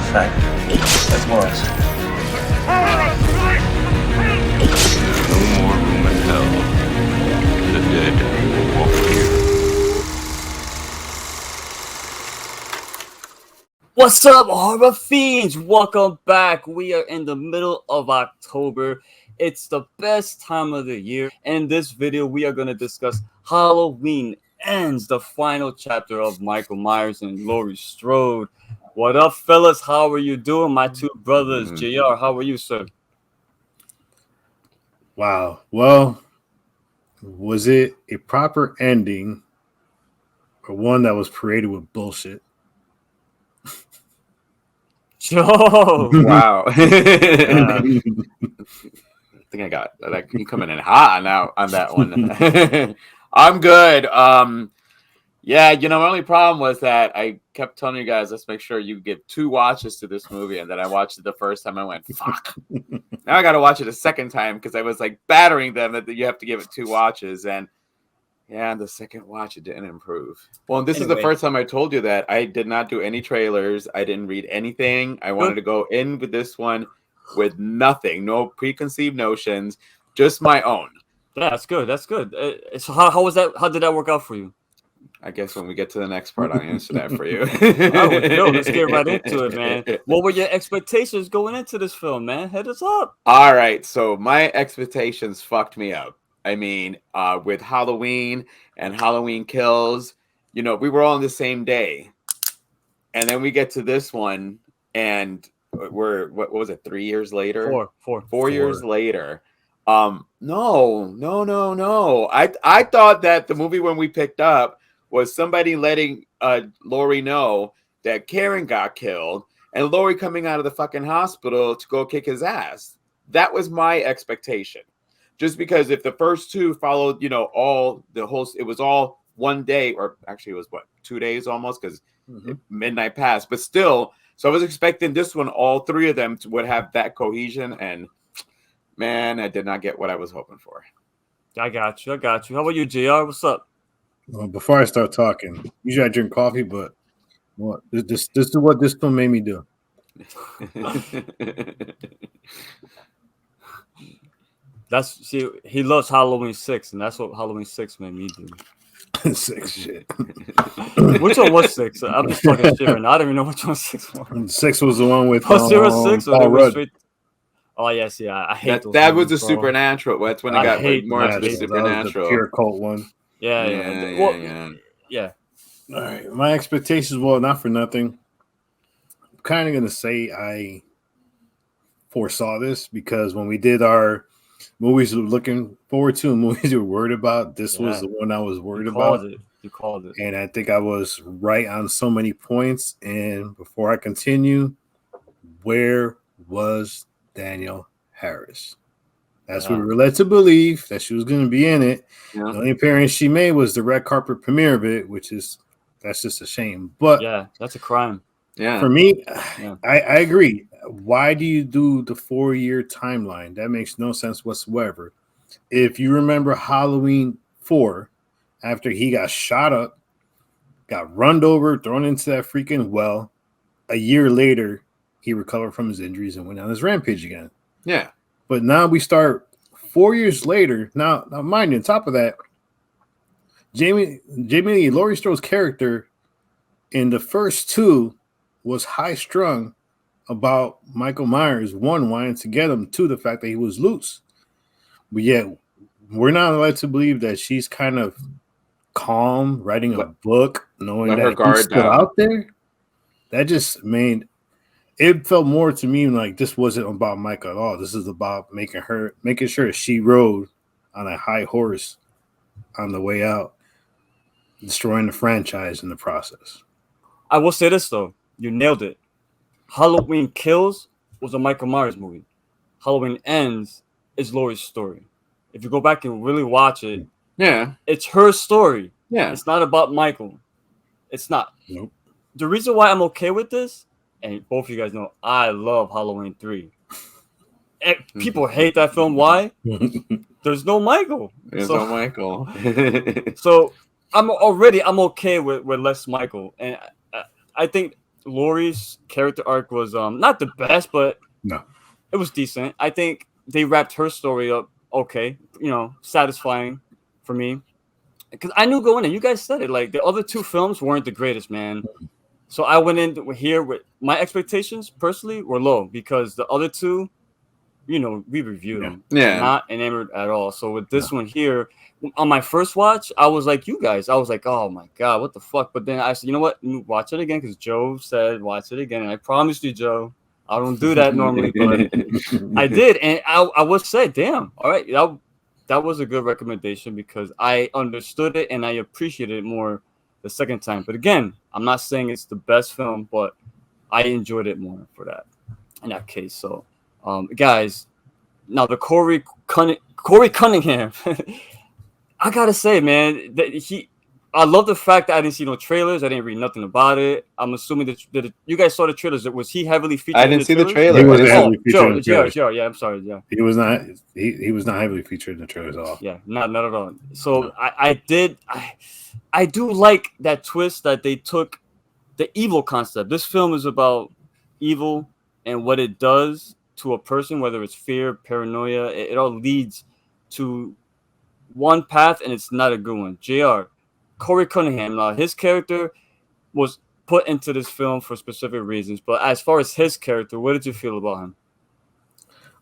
fact. That was. No more room in hell. The dead will walk here. What's up, horror fiends? Welcome back. We are in the middle of October. It's the best time of the year. In this video, we are going to discuss Halloween Ends, the final chapter of Michael Myers and Laurie Strode. What up, fellas? How are you doing? My two brothers, JR, how are you, sir? Wow. Well, was it a proper ending or one that was created with bullshit? Joe! Wow. I think I got that. You coming in hot now on that one. I'm good. Yeah, my only problem was that I kept telling you guys, let's make sure you give 2 watches to this movie, and then I watched it the first time. I went, fuck. Now I got to watch it a second time because I was like battering them that you have to give it 2 watches, and yeah, the second watch it didn't improve. Well, this is the first time I told you that I did not do any trailers. I didn't read anything. I wanted to go in with this one with nothing, no preconceived notions, just my own. Yeah, that's good. That's good. So how was that? How did that work out for you? I guess when we get to the next part, I'll answer that for you. Let's get right into it, man. What were your expectations going into this film, man? Head us up. All right, so my expectations fucked me up. I mean, with Halloween and Halloween Kills, we were all on the same day. And then we get to this one, and we're, what was it, 3 years later? Four years later. No. I thought that the movie when we picked up was somebody letting Laurie know that Karen got killed and Laurie coming out of the fucking hospital to go kick his ass. That was my expectation. Just because if the first 2 followed, it was all one day, or actually it was 2 days almost, because midnight passed, but still. So I was expecting this one, all 3 of them would have that cohesion, and man, I did not get what I was hoping for. I got you. How about you, JR? What's up? Well, before I start talking, usually I drink coffee, but this is what this film made me do. He loves Halloween 6, and that's what Halloween 6 made me do. 6 shit. Which one was 6? I'm just talking shit right now. I don't even know which one 6 was. 6 was the one with 6 or Paul Rudd. Oh yes, yeah. I hate those. That was the supernatural. That's when I got more into the supernatural. The pure cult one. Yeah. All right. My expectations, well, not for nothing. I'm kind of gonna say I foresaw this because when we did our movies we were looking forward to and movies we were worried about, this was the one I was worried about. You called it. And I think I was right on so many points. And before I continue, where was Danielle Harris? That's what we were led to believe, that she was going to be in it. Yeah. The only appearance she made was the red carpet premiere of it, that's just a shame. But yeah, that's a crime. Yeah, for me, I agree. Why do you do the 4-year timeline? That makes no sense whatsoever. If you remember Halloween 4, after he got shot up, got run over, thrown into that freaking well, a year later, he recovered from his injuries and went on his rampage again. Yeah. But now we start 4 years later. Now mind you, on top of that, Jamie Lee, Laurie Strode's character in the first 2 was high-strung about Michael Myers, 1, wanting to get him, 2, the fact that he was loose. But yet, we're not allowed to believe that she's kind of calm, writing a book, knowing that he's still out there. That just made it felt more to me like this wasn't about Michael at all. This is about making sure she rode on a high horse on the way out, destroying the franchise in the process. I will say this though. You nailed it. Halloween Kills was a Michael Myers movie. Halloween Ends is Laurie's story. If you go back and really watch it, it's her story. Yeah. It's not about Michael. It's not. Nope. The reason why I'm okay with this, and both of you guys know, I love Halloween 3. And people hate that film. Why? There's no Michael. No Michael. So I'm okay with less Michael. And I think Laurie's character arc was not the best, but No. it was decent. I think they wrapped her story up okay, satisfying for me. Because I knew going in, you guys said it, like the other two films weren't the greatest, man. So I went in here with my expectations personally were low because the other two, we reviewed them. Yeah. Not enamored at all. So with this one here, on my first watch, I was like you guys. I was like, oh my God, what the fuck? But then I said, you know what? Watch it again because Joe said watch it again. And I promised you, Joe, I don't do that normally, but I did. And I would say, damn, all right. That was a good recommendation because I understood it and I appreciated it more the second time. But again, I'm not saying it's the best film, but I enjoyed it more for that in that case. So, guys, now the Corey Cunningham, I gotta say, man, that I love the fact that I didn't see no trailers. I didn't read nothing about it. I'm assuming that you guys saw the trailers. Was he heavily featured? I didn't see the trailers? trailer. He I wasn't didn't- heavily featured in the trailers. Joe, yeah, I'm sorry, yeah. He was not. He was not heavily featured in the trailers at all. Yeah, not at all. So I do like that twist that they took the evil concept. This film is about evil and what it does to a person, whether it's fear, paranoia. It all leads to one path, and it's not a good one. JR, Corey Cunningham, his character was put into this film for specific reasons. But as far as his character, what did you feel about him?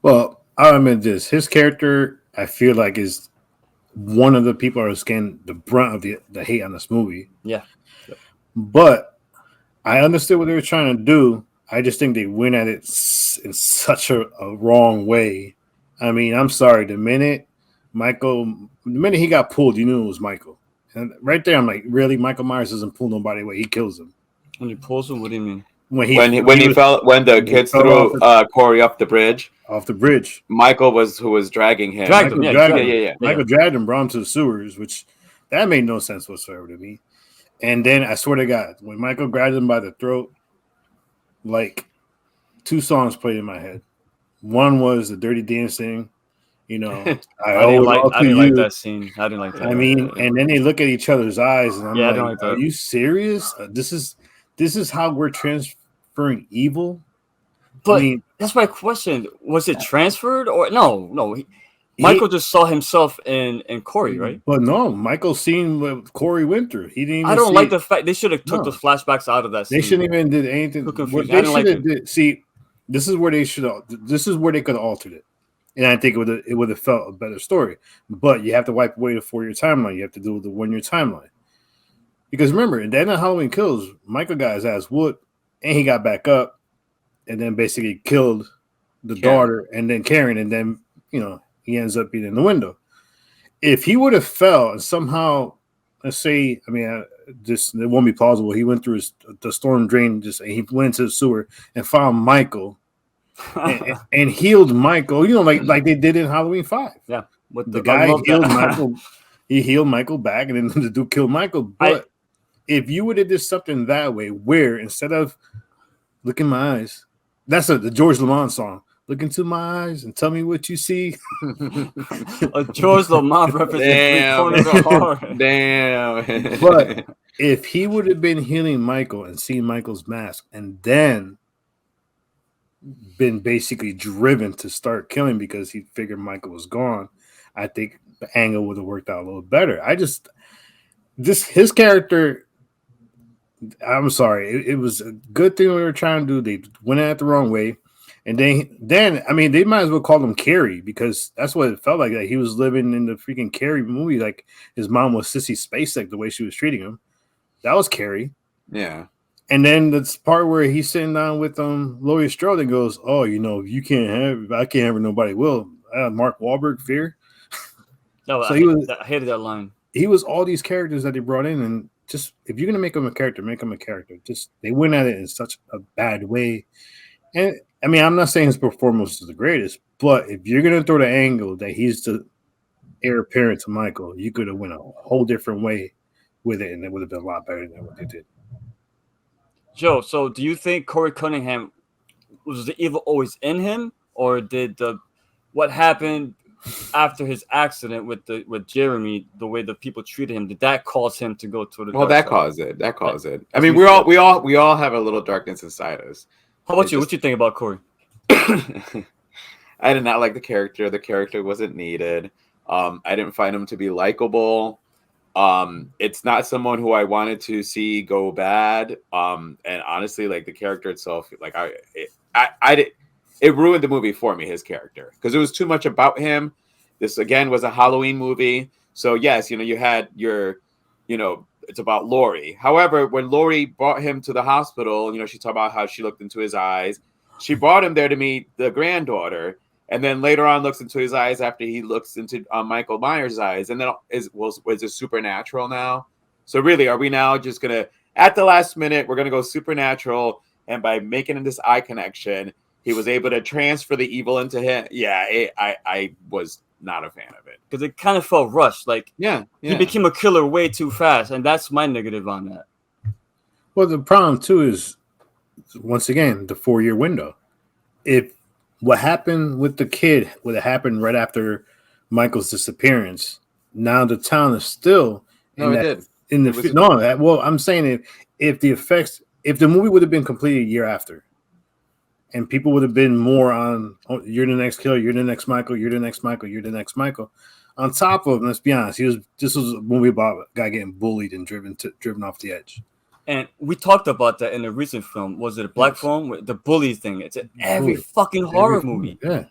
Well, I'll admit this: his character, I feel like, is one of the people who are getting the brunt of the hate on this movie. Yeah. But I understood what they were trying to do. I just think they went at it in such a wrong way. I mean, I'm sorry. The minute he got pulled, you knew it was Michael. And right there, I'm like, really? Michael Myers doesn't pull nobody away. He kills him. When he pulls him, what do you mean? When the kids threw Corey off the bridge. Off the bridge. Michael who was dragging him. Michael dragged him, brought him to the sewers, which that made no sense whatsoever to me. And then I swear to God, when Michael grabbed him by the throat, like two songs played in my head. One was the Dirty Dancing. I didn't like that scene. I didn't like that. I mean, and then they look at each other's eyes, and I'm I like, don't like that. Are you serious? This is how we're transferring evil? But that's my question. Was it transferred or no? Michael just saw himself in Corey, right? But no, Michael seen what Corey went through. He didn't. I don't like the fact they should have took the flashbacks out of that scene. They shouldn't even did anything. What they should have did. See, this is where they should. This is where they could have altered it, and I think it would have felt a better story. But you have to wipe away the 4-year timeline. You have to do the 1-year timeline. Because remember, in the end of Halloween Kills, Michael got his ass whooped, and he got back up, and then basically killed the daughter, and then Karen, and then he ends up being in the window. If he would have fell and somehow, let's say, it won't be plausible. He went through the storm drain, and he went to the sewer and found Michael and healed Michael. Like they did in Halloween 5. Yeah, the guy healed Michael. He healed Michael back, and then the dude killed Michael. But if you would have did something that way, where instead of look in my eyes, that's the George Lamont song. Look into my eyes and tell me what you see. A George Lamont reference. Damn. But if he would have been healing Michael and seen Michael's mask and then been basically driven to start killing because he figured Michael was gone, I think the angle would have worked out a little better. His character, I'm sorry, it was a good thing we were trying to do. They went at it the wrong way. And then they might as well call him Carrie because that's what it felt like. He was living in the freaking Carrie movie. Like his mom was Sissy Spacek, the way she was treating him. That was Carrie. Yeah. And then the part where he's sitting down with Laurie Strode and goes, "Oh, I can't have her. Nobody will." Mark Wahlberg, Fear. No, so I hated that line. He was all these characters that they brought in, and just if you're gonna make him a character, make him a character. Just they went at it in such a bad way. And I'm not saying his performance is the greatest, but if you're gonna throw the angle that he's the heir apparent to Michael, you could have went a whole different way with it, and it would have been a lot better than what they did. Joe, so do you think Corey Cunningham was the evil always in him, or did what happened after his accident with Jeremy, the way the people treated him, did that cause him to go to the Well, dark that side? caused it. That caused it. I That's mean, me. we all have a little darkness inside us. How about It's you? just- What you think about Corey? I did not like the character. The character wasn't needed. I didn't find him to be likable. It's not someone who I wanted to see go bad. And honestly, like the character itself, like it ruined the movie for me, his character, because it was too much about him. This again was a Halloween movie. So yes, you had your, it's about Lori. However, when Lori brought him to the hospital, she talked about how she looked into his eyes. She brought him there to meet the granddaughter. And then later on looks into his eyes after he looks into Michael Myers' eyes. And then is it supernatural now? So really, are we now just going to, at the last minute, we're going to go supernatural. And by making this eye connection, he was able to transfer the evil into him. Yeah, I was not a fan of it. Because it kind of felt rushed. Like, Yeah. he became a killer way too fast. And that's my negative on that. Well, the problem too is, once again, the 4-year window. If what happened with the kid would have happened right after Michael's disappearance, now the town is still No, it did. in the well, I'm saying if the movie would have been completed a year after, and people would have been more on, oh, you're the next killer, you're the next Michael, you're the next Michael, you're the next Michael. On top of, let's be honest, this was a movie about a guy getting bullied and driven off the edge. And we talked about that in a recent film. Was it a Black Phone? With the bully thing. It's in every fucking horror movie. Yeah.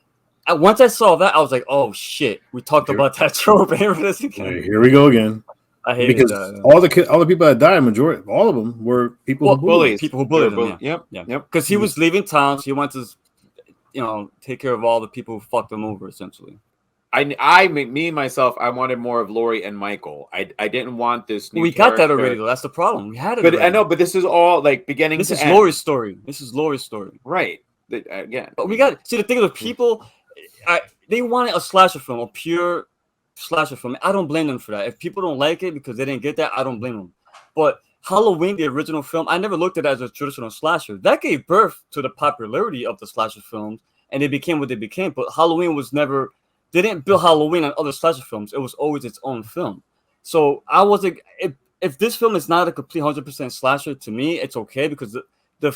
Once I saw that, I was like, oh shit. We talked about that trope. Here we go again. I hated because that. all the people that died, majority, all of them were people who bullied. People who bullied him. Yeah. Yep. Because he was leaving town, so he wanted to, take care of all the people who fucked him over, essentially. Me myself, I wanted more of Lori and Michael. I didn't want this new We got that character. already, though. That's the problem. We had it But already. I know, but this is all like beginning This to is end. Lori's story. Right. Again. But we got see the thing with people, they wanted a slasher film, a pure slasher film. I don't blame them for that. If people don't like it because they didn't get that, I don't blame them. But Halloween, the original film, I never looked at it as a traditional slasher. That gave birth to the popularity of the slasher films, and they became what they became. But Halloween was never. They didn't build Halloween on other slasher films. It was always its own film. So I wasn't. If this film is not a complete 100% slasher, to me, it's okay because the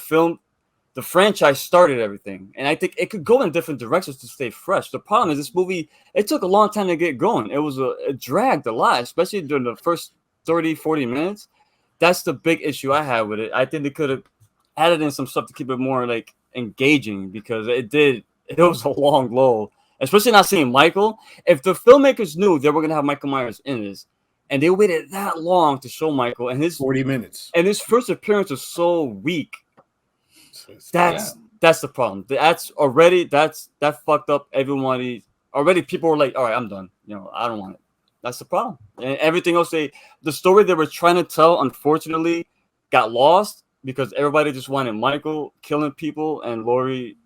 franchise started everything, and I think it could go in different directions to stay fresh. The problem is this movie. It took a long time to get going. It dragged a lot, especially during the first 30, 40 minutes. That's the big issue I had with it. I think they could have added in some stuff to keep it more like engaging because it was a long lull. Especially not seeing Michael. If the filmmakers knew they were gonna have Michael Myers in this, and they waited that long to show Michael, and his 40 minutes, and his first appearance was so weak, that's the problem. That fucked up everybody. Already, people were like, "All right, I'm done. I don't want it." That's the problem. And everything else, the story they were trying to tell, unfortunately, got lost because everybody just wanted Michael killing people and Lori.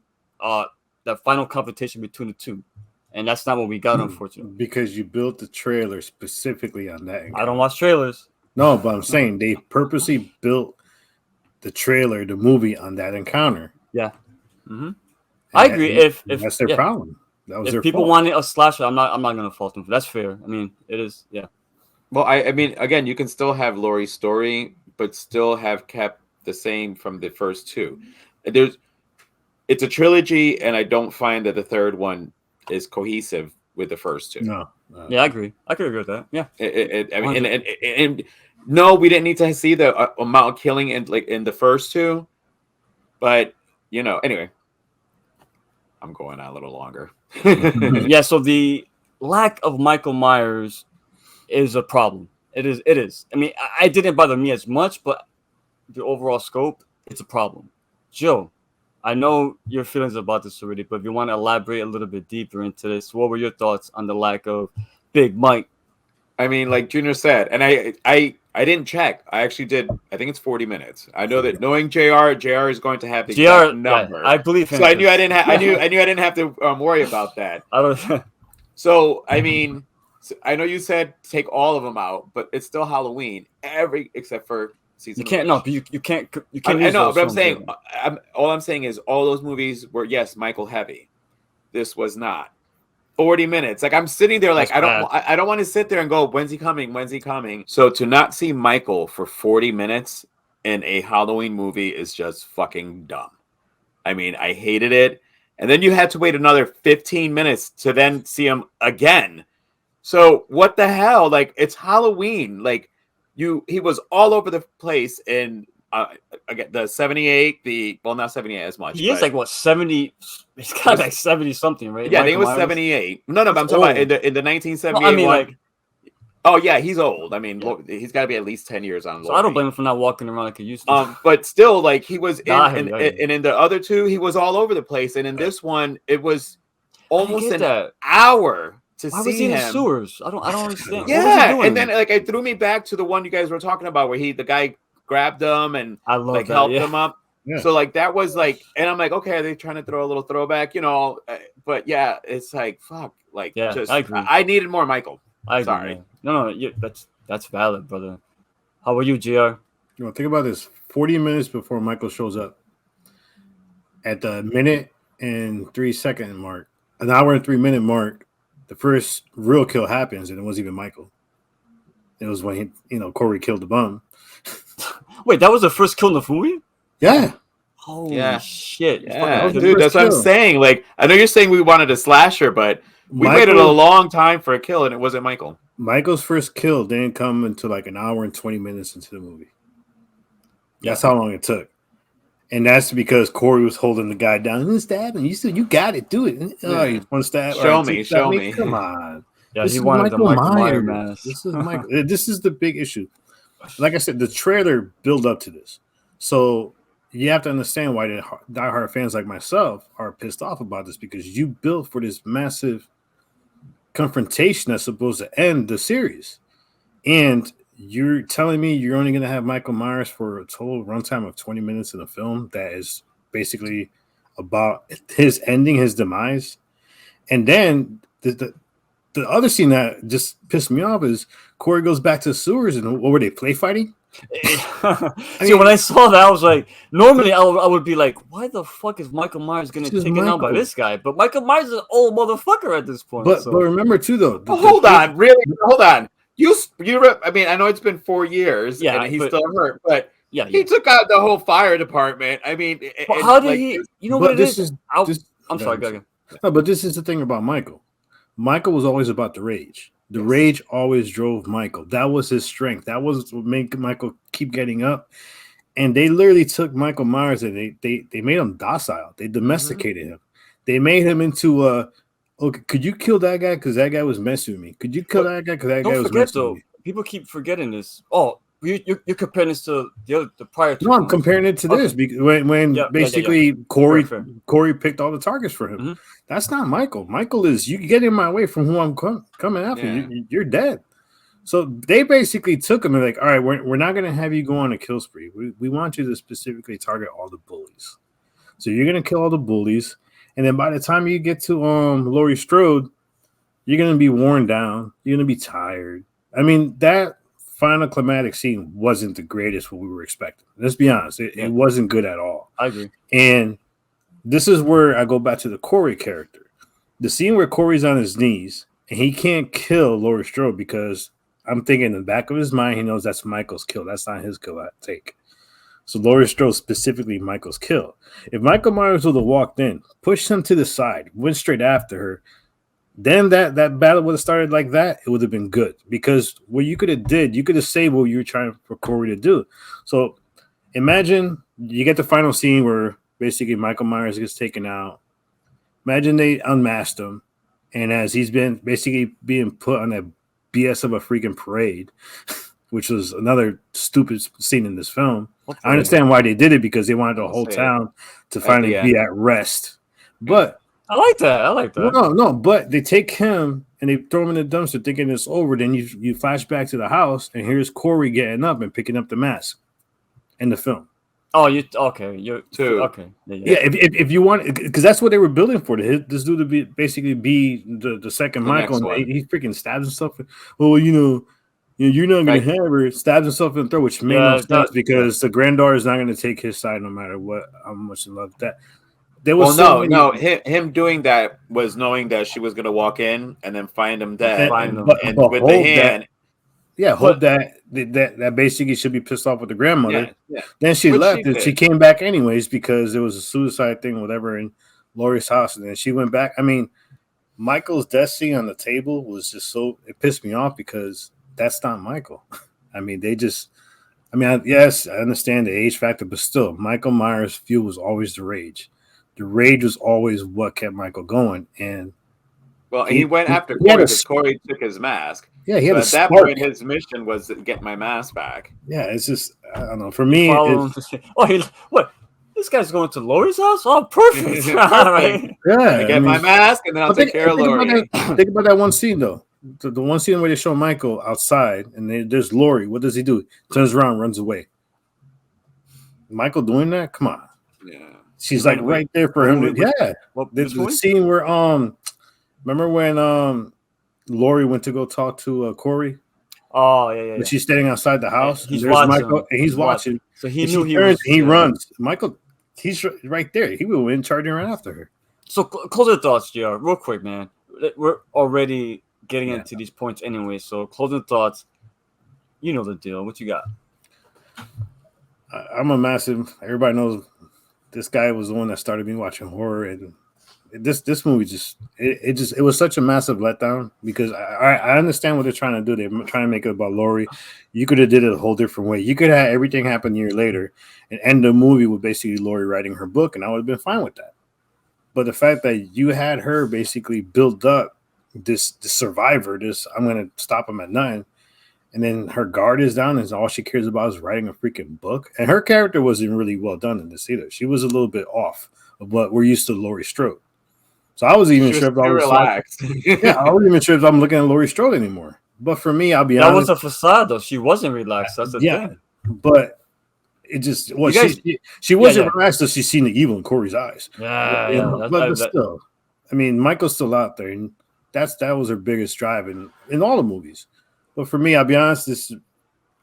That final confrontation between the two, and that's not what we got, unfortunately. Because you built the trailer specifically on that. I don't watch trailers. No, but I'm saying they purposely built the movie on that encounter. Yeah, I agree. If that's their problem, that was if their people fault. wanted a slasher, I'm not gonna fault them. That's fair. I mean, it is. Yeah. Well, I mean, again, you can still have Lori's story, but still have kept the same from the first two. It's a trilogy, and I don't find that the third one is cohesive with the first two. No. Yeah, I agree. I could agree with that. Yeah. I mean, and no, we didn't need to see the amount of killing in the first two, but anyway, I'm going on a little longer. Yeah. So the lack of Michael Myers is a problem. It is. I mean, it didn't bother me as much, but the overall scope, it's a problem. Joe, I know your feelings about this already, but if you want to elaborate a little bit deeper into this, what were your thoughts on the lack of Big Mike? I mean, like Junior said, and I didn't check. I actually did. I think it's 40 minutes. I know that knowing JR is going to have the exact number. Yeah, I believe him. So I knew I didn't have to worry about that. I don't. So I mean, I know you said take all of them out, but it's still Halloween. Except for. You can't. No, but you can't. I know, but I'm saying. All I'm saying is all those movies were Michael heavy. This was not. 40 minutes. Like I'm sitting there, like That's I don't want to sit there and go, when's he coming? When's he coming? So to not see Michael for 40 minutes in a Halloween movie is just fucking dumb. I mean, I hated it. And then you had to wait another 15 minutes to then see him again. So what the hell? Like it's Halloween. Like he was all over the place in again the 78, not 78 as much. He is like what 70? He's got like 70 something, right? Yeah, I think it was Myers? 78. No, but I'm talking about in the 1978 no, I mean, one. like, oh yeah, he's old. I mean, yeah. He's got to be at least 10 years on. So I don't blame him for not walking around like he used to. But still, like he was and Right. in the other two, he was all over the place, and in this one, it was almost an hour to Why see was he in him. the sewers? I don't understand. Yeah, and then like it threw me back to the one you guys were talking about, where the guy grabbed him and like helped him up. Yeah. So like that was like, and I'm like, okay, are they trying to throw a little throwback, you know? But yeah, it's like fuck, like just I agree. I needed more Michael. I agree. Sorry. No, that's valid, brother. How about you, Jr.? You know, think about this: 40 minutes before Michael shows up, at the minute and 3 second mark, an hour and 3 minute mark, the first real kill happens, and it wasn't even Michael. It was when Corey killed the bum. Wait, that was the first kill in the movie? Yeah. Holy Yeah. shit! Yeah, Fucking- dude, that's what I'm saying. Like, I know you're saying we wanted a slasher, but we waited a long time for a kill, and it wasn't Michael. Michael's first kill didn't come until like an hour and 20 minutes into the movie. That's how long it took. And that's because Corey was holding the guy down and stabbing. You said, you got it, do it. Oh, you want to stab? Show right, me, stab show me. Come on. Yeah, This he is wanted the Michael Myers Myers. mask. This is Michael. This is the big issue. Like I said, the trailer built up to this. So you have to understand why the diehard fans like myself are pissed off about this, because you built for this massive confrontation that's supposed to end the series. And you're telling me you're only going to have Michael Myers for a total runtime of 20 minutes in a film that is basically about his ending, his demise. And then the other scene that just pissed me off is Corey goes back to the sewers, and what were they, play fighting? When I saw that, I was like, normally I would be like, why the fuck is Michael Myers going to get taken out by this guy? But Michael Myers is an old motherfucker at this point. But remember too, though. Hold on. I mean, I know it's been 4 years, and he's still hurt, but he took out the whole fire department. I mean, how did he? You know what it is? I'm sorry, go ahead. No, but this is the thing about Michael. Michael was always about the rage. The rage always drove Michael. That was his strength. That was what made Michael keep getting up. And they literally took Michael Myers and they made him docile. They domesticated him. They made him into okay, could you kill that guy because that guy was messing with me? Could you kill that guy because that guy was messing with me? People keep forgetting this. Oh, you're comparing this to the prior two. No, I'm comparing it to this because when basically Corey picked all the targets for him. Mm-hmm. That's not Michael. Michael is, you get in my way from who I'm coming after. You're dead. So they basically took him and like, all right, we're not going to have you go on a kill spree. We want you to specifically target all the bullies. So you're going to kill all the bullies. And then by the time you get to Laurie Strode, you're going to be worn down. You're going to be tired. I mean, that final climatic scene wasn't the greatest what we were expecting. Let's be honest. It wasn't good at all. I agree. And this is where I go back to the Corey character. The scene where Corey's on his knees and he can't kill Laurie Strode because I'm thinking in the back of his mind, he knows that's Michael's kill. That's not his kill I take. So Laurie Strode specifically Michael's kill. If Michael Myers would have walked in, pushed him to the side, went straight after her, then that battle would have started like that. It would have been good because what you could have did, you could have saved what you were trying for Corey to do. So imagine you get the final scene where basically Michael Myers gets taken out. Imagine they unmasked him, and as he's been basically being put on a BS of a freaking parade, which was another stupid scene in this film. I understand why they did it because they wanted the whole town to finally be at rest. But I like that. No, but they take him and they throw him in the dumpster thinking it's over. Then you flash back to the house and here's Corey getting up and picking up the mask in the film. Oh, okay. You're okay. Yeah, if you want, because that's what they were building for. This dude to be basically be the second Michael. And he freaking stabs himself. Oh, you're not going to have her. Stabs himself in the throat, which made no sense because the granddaughter is not going to take his side no matter what. How much she loved that. there was Well, so many. no. Him doing that was knowing that she was gonna walk in and then find him dead, Find him. and But with the Hope hand. Hope that basically should be pissed off with the grandmother. Yeah. Then she Which left she and she did. came back anyways because there was a suicide thing, whatever, in Laurie's house. And then she went back. I mean, Michael's death scene on the table was just it pissed me off because that's not Michael. I mean, yes, I understand the age factor, but still, Michael Myers' fuel was always the rage. The rage was always what kept Michael going. And Well, he went after he had Corey a because Corey took his mask. yeah, he So had a at that spark. point, his mission was to get my mask back. Yeah, it's just I don't know. For me, Follow him. What? This guy's going to Laurie's house? Oh, perfect. All right. yeah, I get my mask, and then I'll take care of Laurie. Think about that one scene though. The one scene where they show Michael outside and there's Laurie. What does he do? Turns around, runs away. Michael doing that? Come on. Yeah. She's like right there for him. The scene where remember when Laurie went to go talk to Corey? Oh yeah. She's standing outside the house. He's there's watching. Michael, and he's watching. So he and knew he he was. He runs. Michael, he's right there. He will win charging right after her. So closing thoughts, JR, real quick, man. We're already getting into these points anyway. So closing thoughts. You know the deal. What you got? I'm a massive. Everybody knows this guy was the one that started me watching horror, and this movie it was such a massive letdown because I understand what they're trying to do. They're trying to make it about Laurie. You could have did it a whole different way. You could have had everything happen a year later and end the movie with basically Laurie writing her book, and I would have been fine with that. But the fact that you had her basically build up this survivor, I'm going to stop him at 9. And then her guard is down, and all she cares about is writing a freaking book. And her character wasn't really well done in this either. She was a little bit off of what we're used to Laurie Strode. So I wasn't even sure if I was relaxed. I wasn't even sure if I'm looking at Laurie Strode anymore. But for me, I'll be honest. That was a facade, though. She wasn't relaxed. That's the thing. But it just she wasn't relaxed until she seen the evil in Corey's eyes. But still, I mean, Michael's still out there, and that was her biggest drive in all the movies. But for me, I'll be honest, this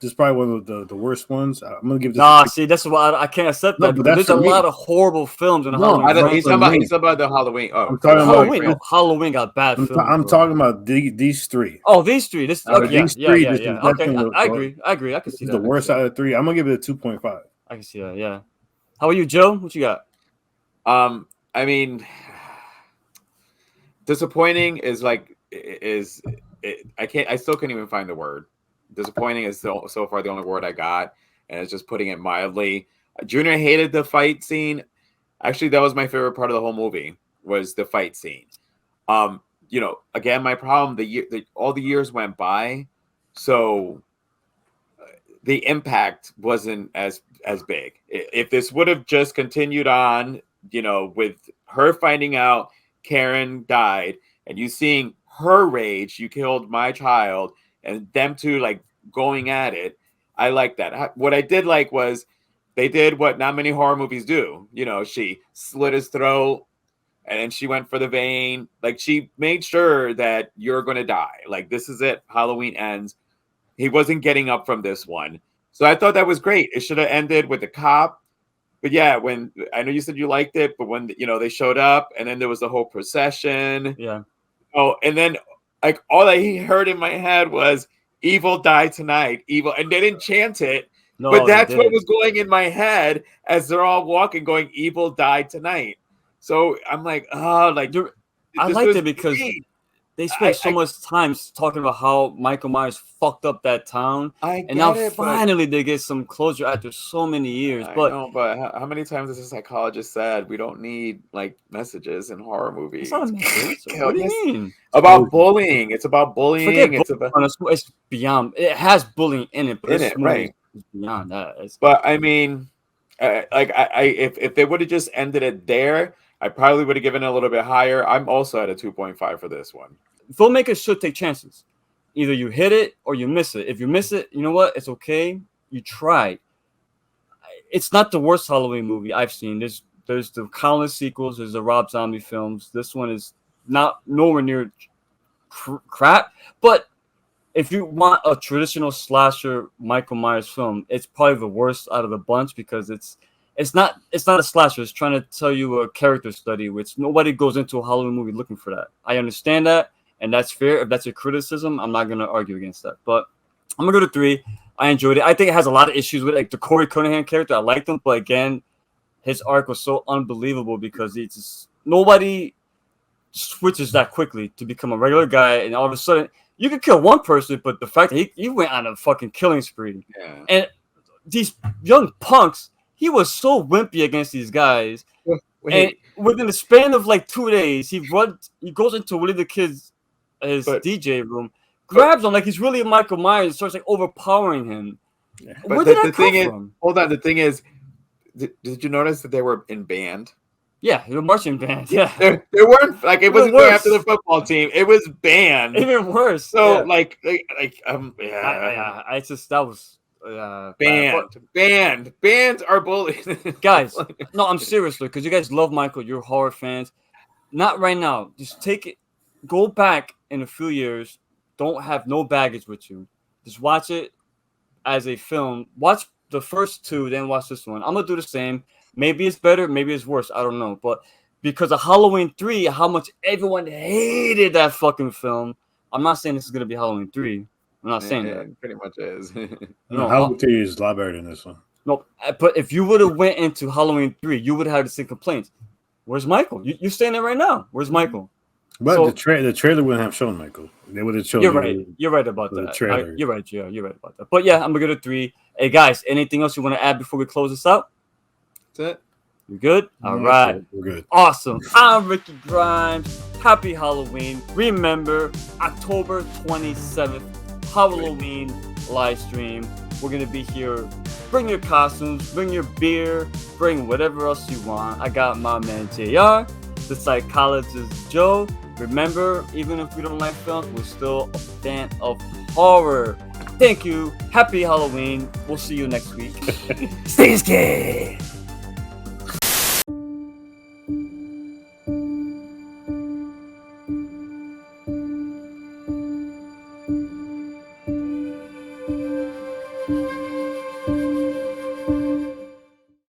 is probably one of the worst ones. I'm gonna give this. See, that's why I can't accept that. But There's a lot of horrible films in Halloween. He's about the Halloween. Oh, I'm talking about Halloween got bad films. I'm talking about these 3. Oh, these 3. This these three. Okay, I agree. I can see that. The worst out of the 3. I'm gonna give it a 2.5. I can see that. Yeah. How about you, Joe? What you got? I mean, disappointing is like I still can't even find the word. Disappointing is so far the only word I got, and it's just putting it mildly. Junior hated the fight scene. Actually, that was my favorite part of the whole movie, was the fight scene. Again, my problem, all the years went by, so the impact wasn't as big. If this would have just continued on, with her finding out Karen died and you seeing her rage, you killed my child, and them two like going at it, I like that. What I did like was they did what not many horror movies do. She slit his throat and then she went for the vein. Like, she made sure that you're going to die. Like, this is it. Halloween ends. He wasn't getting up from this one. So I thought that was great. It should have ended with the cop. But yeah, when I know you said you liked it, but when they showed up and then there was the whole procession. Yeah. Oh, and then like all I heard in my head was "Evil die tonight, evil," and they didn't chant it. No, but that's what was going in my head as they're all walking, going "Evil die tonight." So I'm like, I liked it because they spent so much time talking about how Michael Myers fucked up that town, and now finally they get some closure after so many years. But how many times has a psychologist said we don't need like messages in horror movies? It's not a message. What do you mean? About bullying. It's about bullying. It's beyond. It has bullying in it, but it's beyond that. But I mean, if they would have just ended it there, I probably would have given it a little bit higher. I'm also at a 2.5 for this one. Filmmakers should take chances. Either you hit it or you miss it. If you miss it, you know what? It's okay. You tried. It's not the worst Halloween movie I've seen. There's the countless sequels. There's the Rob Zombie films. This one is nowhere near crap. But if you want a traditional slasher Michael Myers film, it's probably the worst out of the bunch because it's not a slasher. It's trying to tell you a character study, which nobody goes into a Halloween movie looking for that. I understand that, and that's fair. If that's a criticism, I'm not gonna argue against that. But I'm gonna go to 3. I enjoyed it. I think it has a lot of issues with it. Like the Corey Cunningham character. I liked him, but again, his arc was so unbelievable because it's just, nobody switches that quickly to become a regular guy, and all of a sudden you can kill one person, but the fact that he went on a fucking killing spree, and these young punks, he was so wimpy against these guys. And within the span of like 2 days, he goes into one of the kids' DJ room, grabs him like he's really Michael Myers, and starts like overpowering him. But the thing is, hold on. The thing is, did you notice that they were in band? Yeah, the marching band. Yeah, they weren't like it wasn't going after the football team. It was band. Even worse. So yeah. I just that was bands are bullies, guys. No, I'm seriously, because you guys love Michael. You're horror fans. Not right now. Just take it. Go back in a few years. Don't have no baggage with you. Just watch it as a film. Watch the first 2, then watch this one. I'm gonna do the same. Maybe it's better, maybe it's worse. I don't know. But because of Halloween 3, how much everyone hated that fucking film, I'm not saying this is gonna be Halloween 3. I'm not saying that. It pretty much is. No, Halloween 3 is a lot better than this one. No, but if you would have went into Halloween 3, you would have had the same complaints. Where's Michael? You're saying it right now. Where's Michael? But so, the trailer wouldn't have shown Michael. They would have shown. You're right. You're right about that. You're right. Yeah, you're right about that. But yeah, I'm gonna go to 3. Hey guys, anything else you want to add before we close this out? That's it. You good? All right. We're good. Awesome. I'm Ricky Grimes. Happy Halloween. Remember, October 27th, Halloween live stream. We're gonna be here. Bring your costumes, bring your beer, bring whatever else you want. I got my man JR, the psychologist Joe. Remember, even if we don't like films, we're still a fan of horror. Thank you. Happy Halloween. We'll see you next week. Stay scared.